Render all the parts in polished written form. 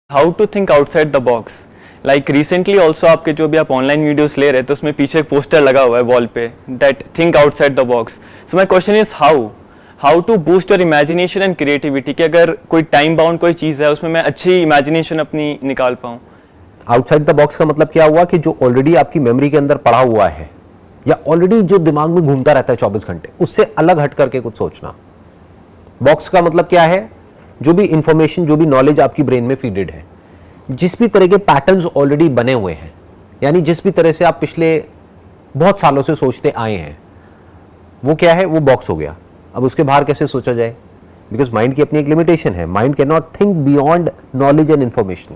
How to think outside the box. Like recently also आपके जो भी आप ऑनलाइन वीडियोस ले रहे हैं तो उसमें पीछे एक पोस्टर लगा हुआ है वॉल पे, that think outside the box. So my question is how to boost your imagination and creativity, कि अगर कोई टाइम बाउंड कोई चीज़ है उसमें मैं अच्छी इमेजिनेशन अपनी निकाल पाऊँ। आउटसाइड द बॉक्स का मतलब क्या हुआ कि जो ऑलरेडी आपकी मेमोरी के अंदर पड़ा हुआ है या ऑलरेडी जो दिमाग में घूमता रहता है 24 घंटे, उससे अलग हट करके कुछ सोचना। बॉक्स का मतलब क्या है? जो भी इंफॉर्मेशन, जो भी नॉलेज आपकी ब्रेन में फीडेड है, जिस भी तरह के पैटर्न्स ऑलरेडी बने हुए हैं, यानी जिस भी तरह से आप पिछले बहुत सालों से सोचते आए हैं, वो क्या है? वो बॉक्स हो गया। अब उसके बाहर कैसे सोचा जाए? बिकॉज माइंड की अपनी एक लिमिटेशन है। Mind can not think beyond knowledge and information.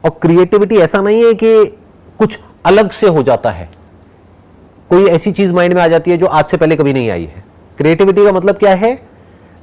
और क्रिएटिविटी ऐसा नहीं है कि कुछ अलग से हो जाता है, कोई ऐसी चीज माइंड में आ जाती है जो आज से पहले कभी नहीं आई है। क्रिएटिविटी का मतलब क्या है?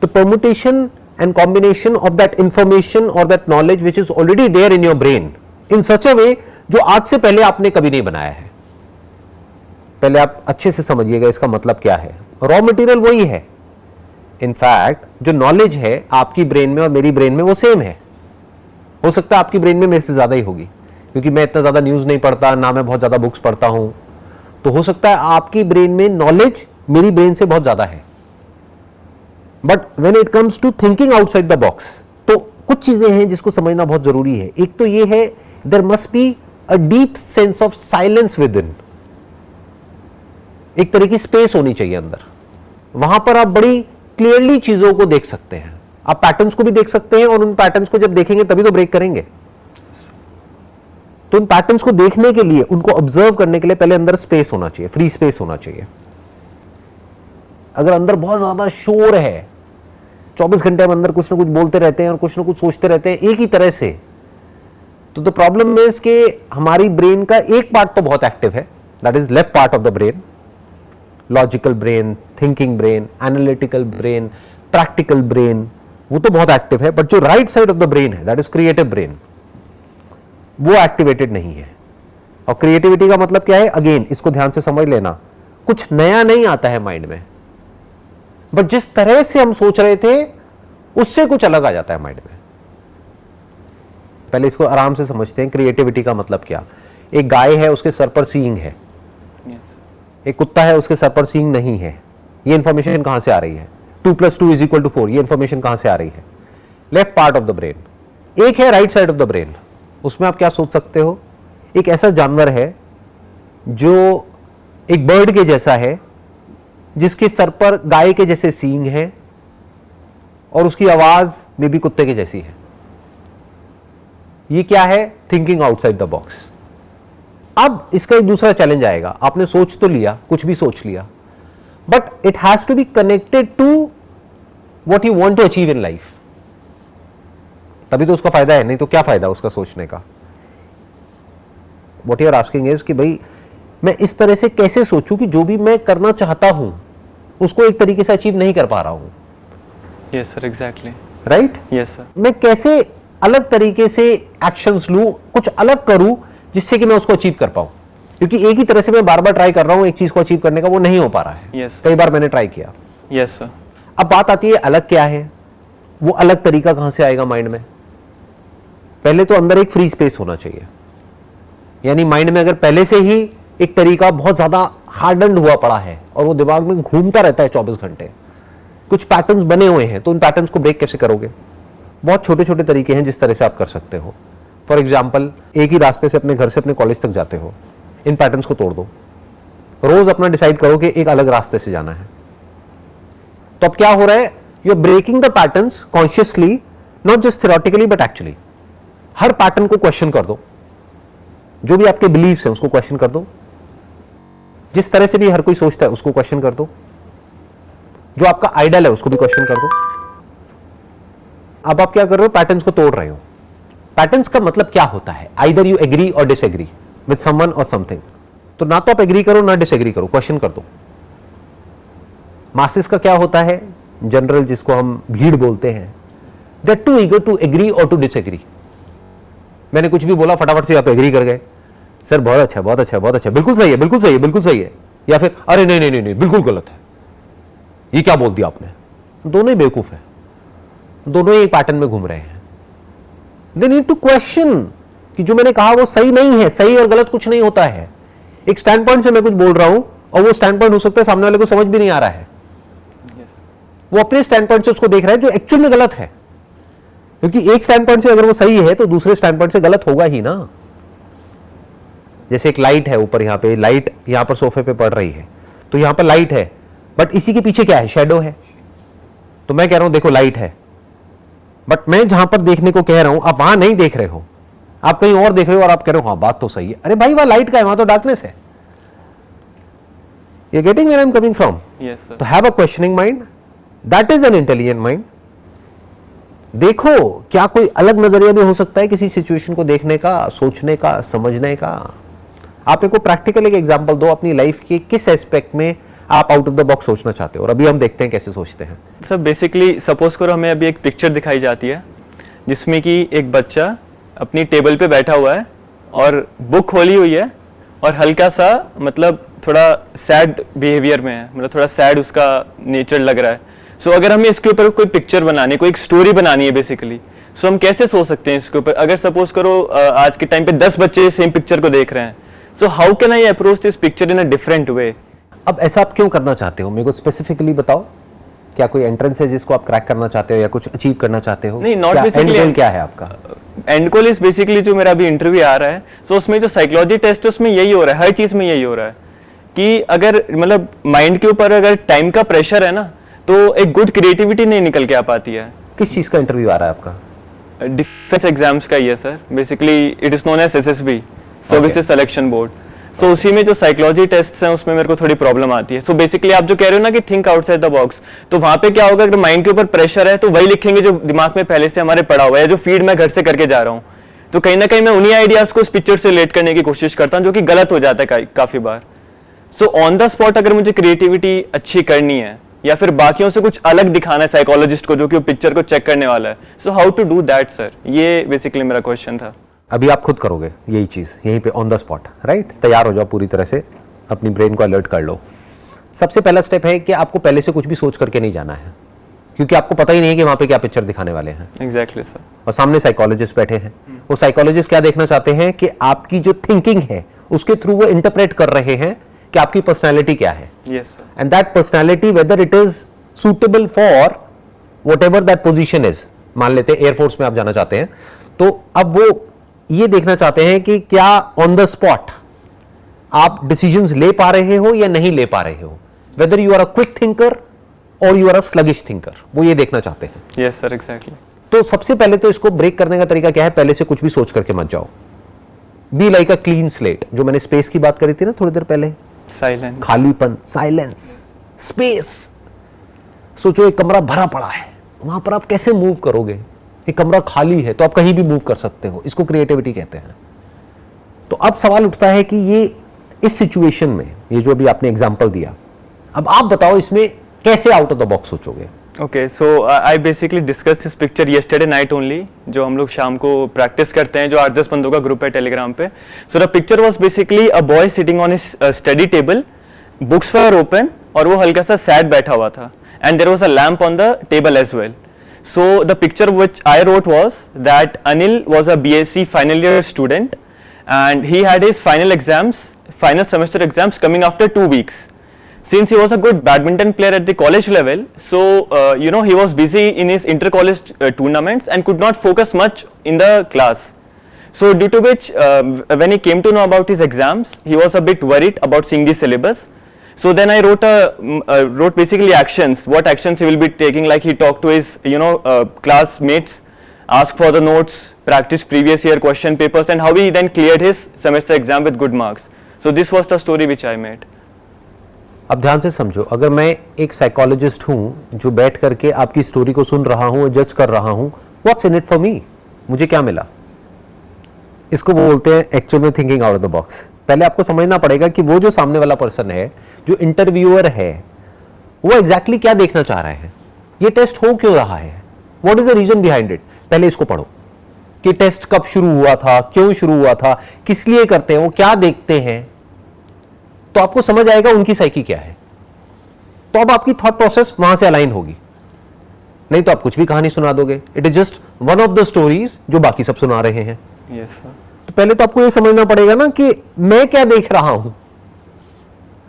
The permutation and combination of that information or that knowledge which is already there in your brain in such a way जो आज से पहले आपने कभी नहीं बनाया है। पहले आप अच्छे से समझिएगा इसका मतलब क्या है। रॉ मटेरियल वही है। इनफैक्ट जो नॉलेज है आपकी ब्रेन में और मेरी ब्रेन में वो सेम है। हो सकता है आपकी ब्रेन में मेरे से ज्यादा ही होगी, क्योंकि मैं इतना ज्यादा न्यूज नहीं पढ़ता, ना मैं बहुत ज्यादा बुक्स पढ़ता हूं। तो हो सकता है आपकी ब्रेन में नॉलेज मेरी ब्रेन से बहुत ज्यादा है। But when it comes to thinking outside the box, तो कुछ चीजें हैं जिसको समझना बहुत जरूरी है। एक तो ये है, there must be a deep sense of silence within. एक तरह की स्पेस होनी चाहिए अंदर। वहां पर आप बड़ी क्लियरली चीजों को देख सकते हैं, आप पैटर्न्स को भी देख सकते हैं, और उन पैटर्न्स को जब देखेंगे तभी तो ब्रेक करेंगे। तो उन पैटर्न्स को देखने के लिए, उनको ऑब्जर्व करने के लिए पहले अंदर स्पेस होना चाहिए, फ्री स्पेस होना चाहिए। अगर अंदर बहुत ज्यादा शोर है, 24 घंटे हम अंदर कुछ ना कुछ बोलते रहते हैं और कुछ ना कुछ सोचते रहते हैं एक ही तरह से, तो द प्रॉब्लम इज कि हमारी ब्रेन का एक पार्ट तो बहुत एक्टिव है, that is left part of the brain, logical brain, thinking brain, analytical brain, practical brain, वो तो बहुत एक्टिव है। बट जो right side of the brain है, दैट इज क्रिएटिव ब्रेन, वो एक्टिवेटेड नहीं है। और क्रिएटिविटी का मतलब क्या है? अगेन इसको ध्यान से समझ लेना, कुछ नया नहीं आता है माइंड में, बट जिस तरह से हम सोच रहे थे उससे कुछ अलग आ जाता है माइंड में। पहले इसको आराम से समझते हैं। क्रिएटिविटी का मतलब क्या? एक गाय है, उसके सर पर सींग है। एक कुत्ता है, उसके सर पर सींग नहीं है। ये इंफॉर्मेशन कहां से आ रही है? 2 + 2 = 4। ये इंफॉर्मेशन कहां से आ रही है? Left part of the brain. एक है right side of the brain, उसमें आप क्या सोच सकते हो? एक ऐसा जानवर है जो एक बर्ड के जैसा है, जिसके सर पर गाय के जैसे सींग हैं और उसकी आवाज में भी कुत्ते के जैसी है। ये क्या है? Thinking outside the box. अब इसका एक दूसरा चैलेंज आएगा। आपने सोच तो लिया, कुछ भी सोच लिया, but it has to be connected to what you want to achieve in life, तभी तो उसका फायदा है। नहीं तो क्या फायदा उसका सोचने का? What you are asking is कि भाई मैं इस तरह से कैसे सोचूं कि जो भी मैं करना चाहता हूं उसको एक तरीके से अचीव नहीं कर पा रहा हूं। Yes sir, exactly. Right? Yes sir. मैं कैसे अलग तरीके से एक्शंस लूं, कुछ अलग करूं जिससे कि मैं उसको अचीव कर पाऊं, क्योंकि एक ही तरह से मैं बार बार ट्राई कर रहा हूं एक चीज को अचीव करने का, वो नहीं हो पा रहा है। yes, कई बार मैंने ट्राई किया। Yes sir. अब बात आती है अलग क्या है? वो अलग तरीका कहां से आएगा माइंड में? पहले तो अंदर एक फ्री स्पेस होना चाहिए। यानी माइंड में अगर पहले से ही एक तरीका बहुत ज्यादा हार्डन्ड हुआ पड़ा है और वो दिमाग में घूमता रहता है 24 घंटे, कुछ पैटर्न्स बने हुए हैं, तो उन पैटर्न्स को ब्रेक कैसे करोगे? बहुत छोटे छोटे तरीके हैं जिस तरह से आप कर सकते हो। फॉर एग्जाम्पल, एक ही रास्ते से अपने घर से अपने कॉलेज तक जाते हो, इन पैटर्न्स को तोड़ दो। रोज अपना डिसाइड करो कि एक अलग रास्ते से जाना है। तो अब क्या हो रहा है? You are breaking the patterns consciously, not just theoretically but actually. हर पैटर्न को क्वेश्चन कर दो, जो भी आपके बिलीव्स हैं उसको क्वेश्चन कर दो, जिस तरह से भी हर कोई सोचता है उसको क्वेश्चन कर दो, जो आपका आइडियल है उसको भी क्वेश्चन कर दो। अब आप क्या कर रहे हो? पैटर्न्स को तोड़ रहे हो। पैटर्न्स का मतलब क्या होता है? आइदर यू एग्री और डिसएग्री विद समवन और समथिंग। तो ना तो आप एग्री करो ना डिसएग्री करो, क्वेश्चन कर दो। मासेस का क्या होता है? जनरल, जिसको हम भीड़ बोलते हैं, they are too eager to agree और टू डिसएग्री। मैंने कुछ भी बोला, फटाफट से या तो एग्री कर गए, सर बहुत अच्छा, बहुत अच्छा, बहुत अच्छा, बिल्कुल सही है, बिल्कुल सही है, बिल्कुल सही है, या फिर अरे नहीं नहीं नहीं नहीं बिल्कुल गलत है, ये क्या बोल दिया आपने। दोनों ही बेवकूफ है, दोनों ही पैटर्न में घूम रहे हैं। दे नीड टू क्वेश्चन कि जो मैंने कहा वो सही नहीं है। सही और गलत कुछ नहीं होता है। एक स्टैंड पॉइंट से मैं कुछ बोल रहा हूं और वो स्टैंड पॉइंट हो सकता है सामने वाले को समझ भी नहीं आ रहा है। वो अपने स्टैंड पॉइंट से उसको देख रहा है जो एक्चुअल में गलत है, क्योंकि एक स्टैंड पॉइंट से अगर वो सही है तो दूसरे स्टैंड पॉइंट से गलत होगा ही ना। जैसे एक लाइट है ऊपर, यहां पे लाइट यहां पर सोफे पे पड़ रही है, तो यहां पर लाइट है, बट इसी के पीछे क्या है? शैडो है। तो मैं कह रहा हूं देखो लाइट है, बट मैं जहां पर देखने को कह रहा हूं आप वहां नहीं देख रहे हो, आप कहीं और देख रहे हो और आप कह रहे हो हाँ बात तो सही है। अरे भाई वहां लाइट का है, वहां तो डार्कनेस है। You getting where I am coming from? Yes sir. तो have a questioning mind, that is an intelligent mind. देखो क्या कोई अलग नजरिया भी हो सकता है किसी सिचुएशन को देखने का, सोचने का, समझने का। आप एक प्रैक्टिकल एक एग्जांपल दो अपनी लाइफ के किस एस्पेक्ट में आप आउट ऑफ द बॉक्स सोचना चाहते हो, और अभी हम देखते हैं कैसे सोचते हैं। सर बेसिकली सपोज करो हमें अभी एक पिक्चर दिखाई जाती है जिसमें कि एक बच्चा अपनी टेबल पे बैठा हुआ है और बुक खोली हुई है और हल्का सा मतलब थोड़ा सैड बिहेवियर में है, मतलब थोड़ा सैड उसका नेचर लग रहा है। सो अगर हमें इसके ऊपर कोई पिक्चर बनानी, कोई एक स्टोरी बनानी है बेसिकली, सो हम कैसे सोच सकते हैं इसके ऊपर? अगर सपोज करो आज के टाइम पे 10 बच्चे सेम पिक्चर को देख रहे हैं, so how can I approach this picture in a different way? अब ऐसा आप क्यों करना चाहते हो, मेरे को स्पेसिफिकली बताओ। क्या कोई एंट्रेंस है जिसको आप क्रैक करना चाहते हो या कुछ अचीव करना चाहते हो? नहीं, नॉट बेसिकली। एंड क्या है आपका? एंड गोल इज बेसिकली जो मेरा अभी इंटरव्यू आ रहा है, सो उसमें जो साइकोलॉजी टेस्ट है उसमें यही हो रहा है, हर चीज में यही हो रहा है कि अगर मतलब माइंड के ऊपर अगर टाइम का प्रेशर है ना, तो एक गुड क्रिएटिविटी नहीं निकल के आ पाती है। किस चीज का इंटरव्यू आ रहा है आपका? डिफेंस एग्जाम्स का ही है sir. Basically it is known as SSB, services selection board. So उसी में जो साइकोलॉजी टेस्ट हैं उसमें मेरे को थोड़ी प्रॉब्लम आती है। सो बेसिकली आप जो कह रहे हो ना कि थिंक आउटसाइड द बॉक्स, तो वहां पे क्या होगा, अगर माइंड के ऊपर प्रेशर है तो वही लिखेंगे जो दिमाग में पहले से हमारे पड़ा हुआ है, जो फीड मैं घर से करके जा रहा हूँ। तो कहीं ना कहीं मैं उन्हीं आइडियाज को उस पिक्चर से रिलेट करने की कोशिश करता हूँ, जो कि गलत हो जाता है काफी बार। सो ऑन द स्पॉट अगर मुझे क्रिएटिविटी अच्छी करनी है या फिर बाकियों से कुछ अलग दिखाना है साइकोलॉजिस्ट को, जो कि वो पिक्चर को चेक करने वाला है, so how to do that sir? ये बेसिकली मेरा क्वेश्चन था। अभी आप खुद करोगे यही चीज यहीं पे ऑन द स्पॉट, राइट? तैयार हो जाओ पूरी तरह से, अपनी ब्रेन को अलर्ट कर लो। सबसे पहला स्टेप है कि आपको पहले से कुछ भी सोच करके नहीं जाना है, क्योंकि आपको पता ही नहीं है कि वहां पे क्या पिक्चर दिखाने वाले हैं। Exactly sir. और सामने साइकोलॉजिस्ट बैठे हैं, वो साइकोलॉजिस्ट क्या देखना चाहते हैं कि आपकी जो थिंकिंग है उसके थ्रू वो इंटरप्रेट कर रहे हैं कि आपकी पर्सनैलिटी क्या है। Yes sir. And that personality whether it is suitable for what ever that position is. मान लेते हैं एयरफोर्स में आप जाना चाहते हैं, तो अब वो ये देखना चाहते हैं कि क्या ऑन द स्पॉट आप डिसीजंस ले पा रहे हो या नहीं ले पा रहे हो, whether you are a quick thinker और you are a sluggish thinker, वो ये देखना चाहते हैं। Yes sir, exactly. तो सबसे पहले तो इसको ब्रेक करने का तरीका क्या है? पहले से कुछ भी सोच करके मत जाओ। Be like a clean slate. जो मैंने स्पेस की बात करी थी ना थोड़ी देर पहले, साइलेंस, खालीपन, साइलेंस, स्पेस। सोचो एक कमरा भरा पड़ा है, वहां पर आप कैसे मूव करोगे? एक कमरा खाली है तो आप कहीं भी मूव कर सकते हो, इसको क्रिएटिविटी कहते हैं। तो अब सवाल उठता है कि ये इस सिचुएशन में, ये जो अभी आपने एग्जांपल दिया, अब आप बताओ इसमें कैसे आउट ऑफ द बॉक्स सोचोगे? Okay, so I basically discuss this picture yesterday night only, जो हम लोग शाम को प्रैक्टिस करते हैं, जो 8-10 बंदों का ग्रुप है टेलीग्राम पे। So the picture was basically a boy sitting on his study table, books were open, और वो हल्का सा सैड बैठा हुआ था, and there was a lamp on the table as well. So the picture which I wrote was that Anil was a BSc final year student and he had his final semester exams coming after 2 weeks. Since he was a good badminton player at the college level, so he was busy in his inter-college tournaments and could not focus much in the class. So due to which when he came to know about his exams, he was a bit worried about seeing the syllabus. So then I wrote basically actions, what actions he will be taking, like he talked to his classmates, asked for the notes, practiced previous year question papers, and how he then cleared his semester exam with good marks. So this was the story which I made. अब ध्यान से समझो, अगर मैं एक psychologist हूं जो बैठ करके आपकी स्टोरी को सुन रहा हूं, जज कर रहा हूं, what's in it for me? मुझे क्या मिला? इसको बोलते हैं एक्चुअल में thinking out of the box. पहले आपको समझना पड़ेगा कि वो जो सामने वाला पर्सन है, जो इंटरव्यूअर है, वो एग्जैक्टली क्या देखना चाह रहा है, ये टेस्ट हो क्यों रहा है, what is the reason behind it. पहले इसको पढ़ो कि टेस्ट कब शुरू हुआ था, क्यों शुरू हुआ था, किस लिए करते हैं, वो क्या देखते हैं, तो आपको समझ आएगा उनकी साइकी क्या है. तो अब आपकी थॉट प्रोसेस वहां से अलाइन होगी. नहीं तो आप कुछ भी कहानी सुना दोगे। It is just one of the stories जो बाकी सब सुना रहे हैं। Yes sir. तो पहले तो आपको ये समझना पड़ेगा ना कि मैं क्या देख रहा हूं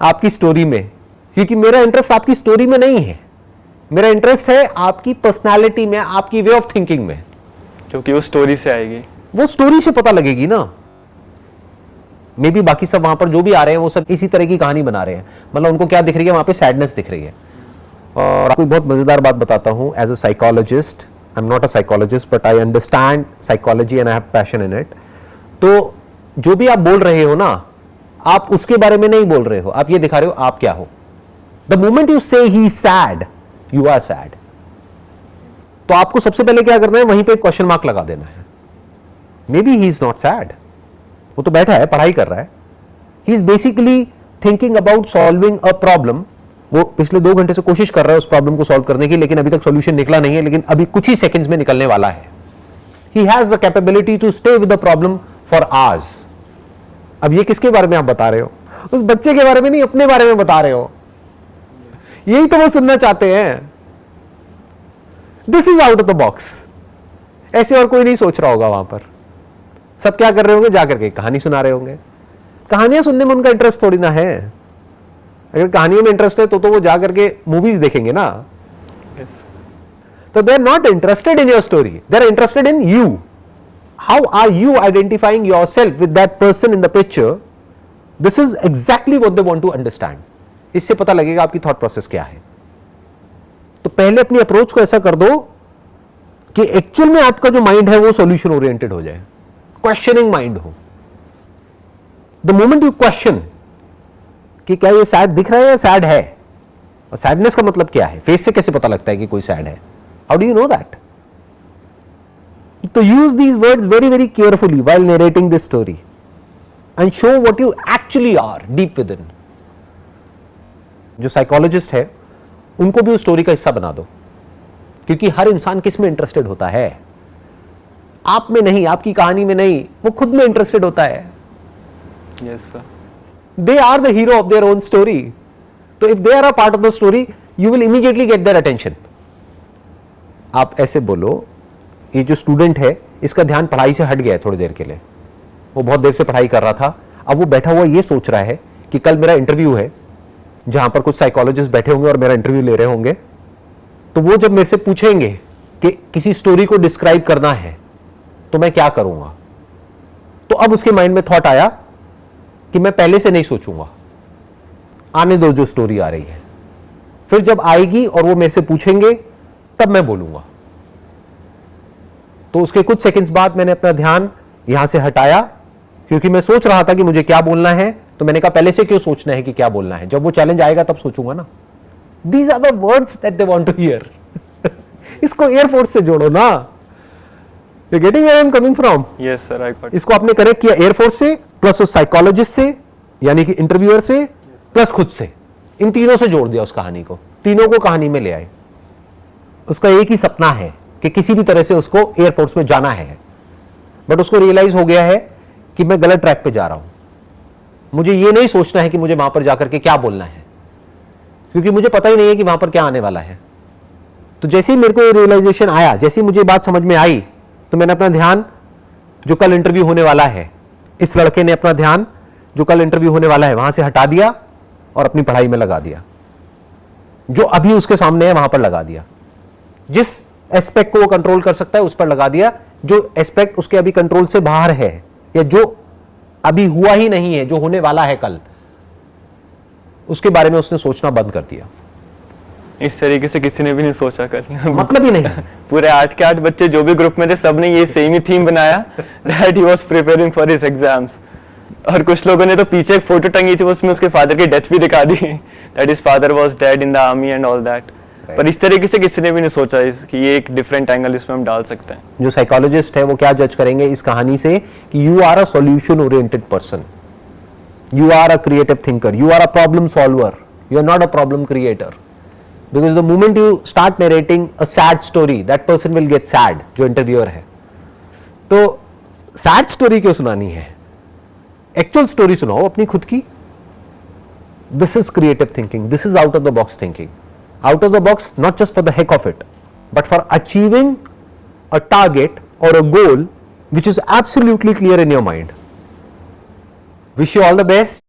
आपकी स्टोरी में, क्योंकि मेरा इंटरेस्ट आपकी स्टोरी में नहीं है, मेरा इंटरेस्ट है आपकी पर्सनालिटी में, आपकी वे ऑफ थिंकिंग में, क्योंकि वो स्टोरी से आएगी, वो स्टोरी से पता लगेगी ना। मे बी बाकी सब वहां पर जो भी आ रहे हैं वो सब इसी तरह की कहानी बना रहे हैं, मतलब उनको क्या दिख रही है, वहां पे सैडनेस दिख रही है। और आपको बहुत मजेदार बात बताता हूं, as a psychologist, I am not a psychologist but I understand psychology and I have passion in it. तो जो भी आप बोल रहे हो ना, आप उसके बारे में नहीं बोल रहे हो, आप ये दिखा रहे हो आप क्या हो। द मोमेंट यू से ही सैड, यू आर सैड। तो आपको सबसे पहले क्या करना है, वहीं पे क्वेश्चन मार्क लगा देना है। May be he is not sad, वो तो बैठा है पढ़ाई कर रहा है, he is basically thinking about solving a problem. वो पिछले 2 घंटे से कोशिश कर रहा है उस प्रॉब्लम को सॉल्व करने की, लेकिन अभी तक सॉल्यूशन निकला नहीं है, लेकिन अभी कुछ ही सेकंड्स में निकलने वाला है। He has the capability to stay with the problem for hours. अब ये किसके बारे में आप बता रहे हो, उस बच्चे के बारे में नहीं, अपने बारे में बता रहे हो। यही तो वो सुनना चाहते हैं। This is out of the box. ऐसे और कोई नहीं सोच रहा होगा वहां पर, सब क्या कर रहे होंगे, जाकर के कहानी सुना रहे होंगे। कहानियां सुनने में उनका इंटरेस्ट थोड़ी ना है। अगर कहानियों में इंटरेस्ट है तो वो जाकर के मूवीज देखेंगे ना। तो they are not interested in your story, they are interested in you. How are you identifying yourself with that person in the picture? This is exactly what they want to understand. इससे पता लगेगा आपकी thought process क्या है। तो पहले अपनी approach को ऐसा कर दो कि एक्चुअल में आपका जो माइंड है वो सॉल्यूशन ओरिएंटेड हो जाए, क्वेश्चनिंग माइंड हो। द मोमेंट यू क्वेश्चन कि क्या ये सैड दिख रहा है या सैड है, और सैडनेस का मतलब क्या है, फेस से कैसे पता लगता है कि कोई सैड है, how do you know that? तो use these words very very carefully while narrating this story and show what you actually are deep within. जो साइकोलॉजिस्ट है उनको भी उस स्टोरी का हिस्सा बना दो, क्योंकि हर इंसान किस में इंटरेस्टेड होता है, आप में नहीं, आपकी कहानी में नहीं, वो खुद में इंटरेस्टेड होता है। Yes sir. They are the hero of their own story. तो if they are a part of the story, you will immediately get their attention. आप ऐसे बोलो, ये जो स्टूडेंट है इसका ध्यान पढ़ाई से हट गया है थोड़ी देर के लिए, वो बहुत देर से पढ़ाई कर रहा था, अब वो बैठा हुआ ये सोच रहा है कि कल मेरा इंटरव्यू है जहां पर कुछ साइकोलॉजिस्ट बैठे होंगे और मेरा इंटरव्यू ले रहे होंगे। तो वो जब मेरे से पूछेंगे कि किसी स्टोरी को डिस्क्राइब करना है तो मैं क्या करूंगा, तो अब उसके माइंड में थॉट आया कि मैं पहले से नहीं सोचूंगा, आने दो जो स्टोरी आ रही है, फिर जब आएगी और वो मेरे से पूछेंगे तब मैं बोलूंगा। तो उसके कुछ सेकंड्स बाद मैंने अपना ध्यान यहां से हटाया, क्योंकि मैं सोच रहा था कि मुझे क्या बोलना है, तो मैंने कहा पहले से क्यों सोचना है कि क्या बोलना है, जब वो चैलेंज आएगा तब सोचूंगा ना। These are the words that they want to hear. इसको एयरफोर्स से जोड़ो ना। You getting where I am coming from? Yes sir, I got. इसको आपने कनेक्ट किया एयरफोर्स से, प्लस उस साइकोलॉजिस्ट से यानी कि इंटरव्यूअर से, प्लस खुद से, इन तीनों से जोड़ दिया उस कहानी को, तीनों को कहानी में ले आए। उसका एक ही सपना है कि किसी भी तरह से उसको एयरफोर्स में जाना है, बट उसको रियलाइज हो गया है कि मैं गलत ट्रैक पे जा रहा हूं, मुझे ये नहीं सोचना है कि मुझे वहां पर जाकर के क्या बोलना है, क्योंकि मुझे पता ही नहीं है कि वहां पर क्या आने वाला है। तो जैसे ही मेरे को ये रियलाइजेशन आया, जैसे ही मुझे बात समझ में आई, तो मैंने अपना ध्यान जो कल इंटरव्यू होने वाला है, इस लड़के ने अपना ध्यान जो कल इंटरव्यू होने वाला है वहां से हटा दिया और अपनी पढ़ाई में लगा दिया, जो अभी उसके सामने है वहां पर लगा दिया। जिस एस्पेक्ट को वो कंट्रोल कर सकता है उस पर लगा दिया, जो एस्पेक्ट उसके अभी कंट्रोल से बाहर है या जो अभी हुआ ही नहीं है, जो होने वाला है कल, उसके बारे में उसने सोचना बंद कर दिया। इस तरीके से किसी ने भी नहीं सोचा कर मतलब ही नहीं। पूरे 8 के 8 बच्चे जो भी ग्रुप में थे सबने ये सेम ही थीम बनाया, that he was preparing for his exams. और कुछ लोगों ने तो पीछे एक फोटो टंगी थी, उसमें उसके फादर की डेथ भी दिखा दी, that his father was dead in the army and all that. पर इस तरीके से किसी ने भी नहीं सोचा कि ये एक डिफरेंट एंगल इसमें हम डाल सकते हैं। जो साइकोलॉजिस्ट है वो क्या जज करेंगे इस कहानी से कि you are a solution oriented person, you are a creative thinker, you are a problem solver, you are not a problem creator. Because the moment you start narrating a sad story, that person will get sad, जो interviewer है। तो sad story क्यों सुनानी है, actual story सुनाओ अपनी खुद की। This is creative thinking, this is out of the box thinking. Out of the box not just for the heck of it, but for achieving a target or a goal which is absolutely clear in your mind. Wish you all the best.